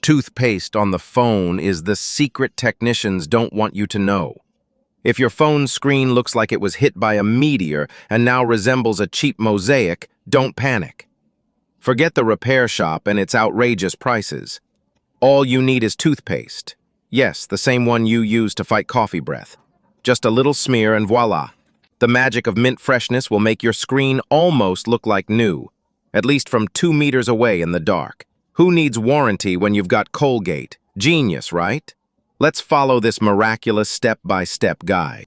Toothpaste on the phone is the secret technicians don't want you to know. If your phone screen looks like it was hit by a meteor and now resembles a cheap mosaic, don't panic. Forget the repair shop and its outrageous prices. All you need is toothpaste. Yes, the same one you use to fight coffee breath. Just a little smear and voila. The magic of mint freshness will make your screen almost look like new, at least from 2 meters away in the dark. Who needs warranty when you've got Colgate? Genius, right? Let's follow this miraculous step-by-step guide.